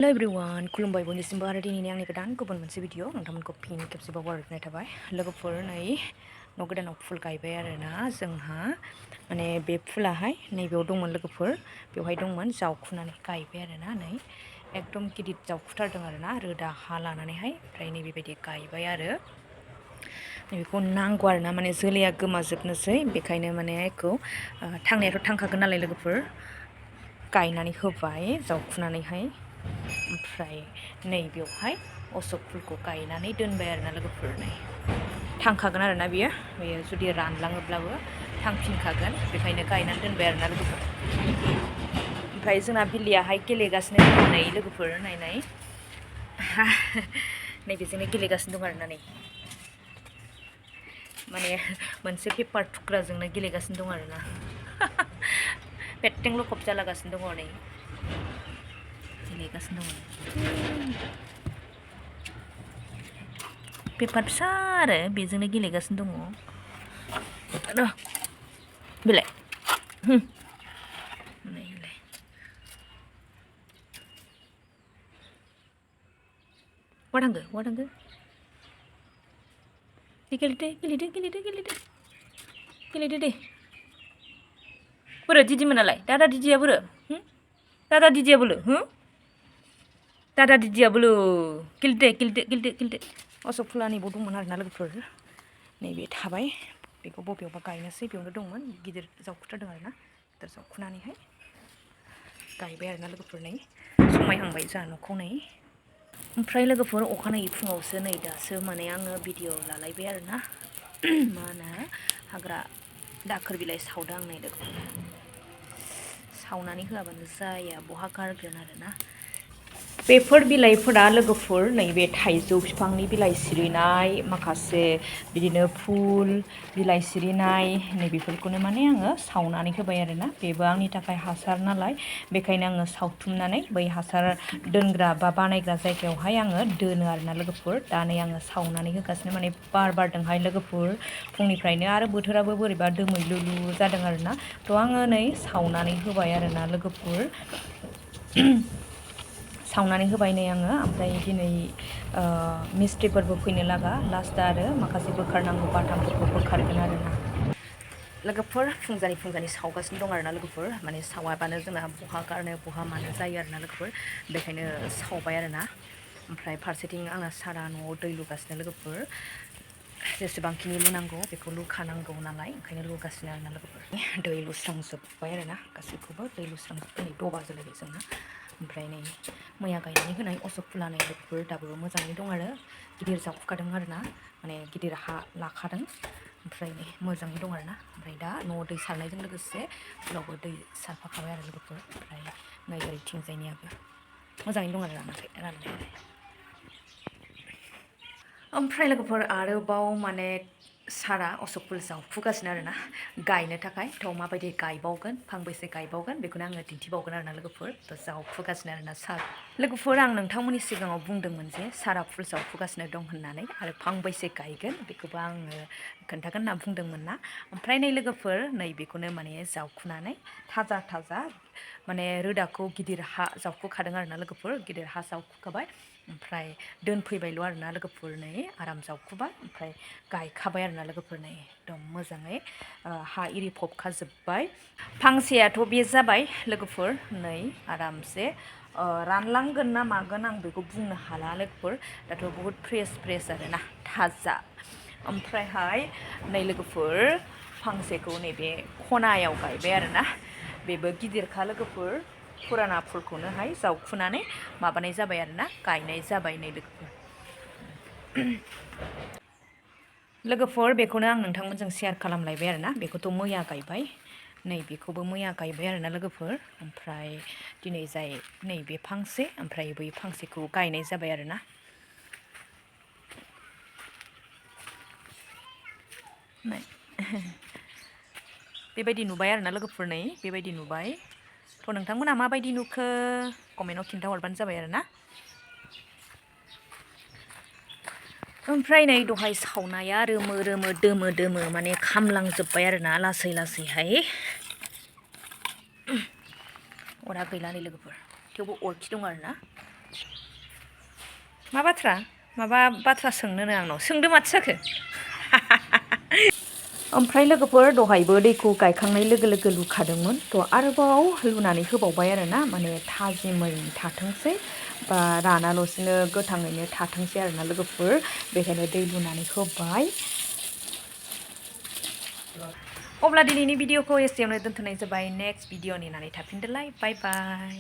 Hello everyone, खुलुमबाय बयनिसिमबो आरो दिनैनि आंनि गोदान गुबुन मोनसे भिडिअ नोंथांमोनखौ फिन खेबसेबाव बरायनाय थाबाय। लोगोफोर नै न' गोदानाव फुल गायबाय आरोना जोंहा माने बे फुलाहाय नैबेयाव दंमोन लोगोफोर बेवहाय दंमोन जावखुनानै गायबाय आरोना नै एकदम गिदिर जावखुथारदों आरोना रोदा हा लानानैहाय ओमफ्राय नै बेबायदि गायबाय आरो बेखौ नांगौ आरोना माने जोलैया गोमाजोबनोसै बेखायनो माने बेखौ थांनायाथ' थांखागोन नालाय लोगोफोर गायनानै होबाय जावखुनानैहाय ओमफ्राय नै बेवहाय अशक फुलखौ गायनानै दोनबाय आरोना लोगोफोर नै थांखागोन आरोना बेयो जुदि रानलाङोब्लाबो थांफिनखागोन बेखायनो गायनानै दोनबाय आरोना लोगोफोर। ओमफ्राय जोंना बिल्लियाहाय गेलेगासिनो दङ नै लोगोफोर नायनाय नैबेजोंनो गेलेगासिनो दं आरोना नै माने मोनसे पेपार थुख्राजोंनो गेलेगासिनो दं आरोना पेट्टें लखब जालागासिनो दङ नै गेलेगासिनो दङ पेपार फिसा आरो बेजोंनो गेलेगासिनो दङ बेलाय बहा थांखो गेलेदो दे बोरो दिदिमोनालाय दादा दिदिया बोरो दादा दिदिया बोलो दादा दिदिया बोलो गेलेदो अशक फुला नैबाव दंमोन आरोना लोगोफोर नैबे थाबाय बेखौ बबेयावबा गायनोसै बेयावनो दंमोन गिदिर जावखुथारदों आरोना गिदिर जावखुनानैहाय गायबाय आरोना लोगोफोर नै समायहांबाय जोंहा न'खौ नै ओमफ्राय लोगोफोर अखानायै फुङावसो नै दासो माने आङो भिडिअ लालायबाय आरोना मा होनो हाग्रा दाखोर बिलाइ सावदों आं नै लोगोफोर सावनानै होआबानो जाया बहा गारगोन आरोना बेफोर बिलाइफोरा लोगोफोर नैबे थाइजौ बिफांनि बिलाइ सिरिनाय माखासे बिदिनो फुल बिलाइ सिरिनाय नैबेफोरखौनो माने आङो सावनानै होबाय आरोना बेबो आंनि थाखाय हासार नालाय बेखायनो आङो सावथुमनानै बै हासार दोनग्रा बा बानायग्रा जायगायावहाय आङो दोनो आरोना लोगोफोर दा नै आङो सावनानै होगासिनो माने बार बारदोंहाय लोगोफोर फुंनिफ्रायनो आरो बोथोराबो बोरैबा दोमैलुलु जादों आरोना थ' आङो नै सावनानै होबाय आरोना लोगोफोर सावनानै होबाय नै आङो ओमफ्राय दिनै मिस्ट्रिफोरबो फैनो लागा लास्ट आरो माखासे बोखारनांगौ बाथामफोरखौ बोखारगोन आरोना लोगोफोर फुंजानि सावगासिनो दं आरोना लोगोफोर माने सावाबानो जोंना बहा गारनो बहा मानो जायो आरोना लोगोफोर बेखायनो सावबाय आरोना ओमफ्राय फारसेथिं आंना सारा न'आव दै लुगासिनो लोगोफोर जेसेबांखिनि लुनांगौ बेखौ लुखानांगौ नालाय ओंखायनो लुगासिनो आरोना लोगोफोर दै लुस्रांजोब्बाय आरोना गासैखौबो दै लुस्रांजोब्बाय नै दबा जालायबाय जोंना ओमफ्राय नै मैया गायनानै होनाय अशक फुला नै लोगोफोर दाबो मोजाङै दं आरो गिदिर जावखुखादों आरोना माने गिदिर हा लाखादों ओमफ्राय नै मोजाङै दं आरोना ओमफ्राय दा न'आव दै सारनायजों लोगोसे फुलावबो दै सारफाखाबाय आरो लोगोफोर ओमफ्राय नै ओरैथिंजायनियाबो मोजाङैनो दं आरो राननायालाय ओमफ्राय लोगोफोर आरोबाव माने सारा अशक फुल जावफुगासिनो आरोना गायनो थाखाय थ' माबायदि गायबावगोन फांबैसे गायबावगोन बेखौनो आङो दिन्थिबावगोन आरोना लोगोफोर थ' जावफुगासिनो आरोना सार लोगोफोर आं नोंथांमोननि सिगाङाव बुंदोंमोन जे सारा फुल जावफुगासिनो दं होननानै आरो फांबैसे गायगोन बेखौबो आङो खोन्थागोन होनना बुंदोंमोन ना ओमफ्राय नै लोगोफोर नै बेखौनो माने जावखुनानै थाजा माने रोदाखौ गिदिर हा जावखुखादों आरोना लोगोफोर गिदिर हा जावखुखाबाय ओमफ्राय दोनफैबायल' आरोना लोगोफोर नै आराम जावखुबाय ओमफ्राय गायखाबाय आरोना लोगोफोर नै एकदम मोजाङै हा इरि फबखाजोब्बाय फांसेयाथ' बे जाबाय लोगोफोर नै आरामसे रानलांगोन ना मागोन आं बेखौ बुंनो हाला लोगोफोर दाथ' बहुद फ्रेस आरोना थाजा ओमफ्रायहाय नै लोगोफोर फांसेखौ नैबे खनायाव गायबाय आरोना बेबो गिदिरखा लोगोफोर फुराना फुलखौनोहाय जावखुनानै माबानाय जाबाय आरोना गायनाय जाबाय नै लोगोफोर बेखौनो आं नोंथांमोनजों शेयार खालामलायबाय आरोना बेखौथ' मैया गायबाय नैबेखौबो मैया गायबाय आरोना लोगोफोर ओमफ्राय दिनै जाय नैबे फांसे ओमफ्राय बै फांसेखौ गायनाय जाबाय आरोना बेबायदि नुबाय आरोना लोगोफोर नै बेबायदि नुबाय थ' नोंथांमोना माबायदि नुखो कमेन्टआव खिन्थाहरबानो जाबाय आरोना ओमफ्राय नै दहाय सावनाया रोमो दोमो माने खामलांजोब्बाय आरोना लासैहाय अरा गैला नै लोगोफोर थेवबो अरखि दं आरोना मा बाथ्रा सोंनोनो आंनाव सोंदो माथो जाखो ओमफ्राय लोगोफोर दहायबो दैखौ गायखांनाय लोगो लोगो लुखादोंमोन थ' आरोबाव लुनानै होबावबाय आरोना माने थाजिमै थाथोंसै बा रानाल'सिनो गोथाङैनो थाथोंसै आरोना लोगोफोर बेखायनो दै लुनानै होबाय अब्ला दिनैनि भिडिअखौ एसेयावनो दोनथ'नाय जाबाय नेक्स्ट भिडिअ नेनानै थाफिनदोलाय बाय बाय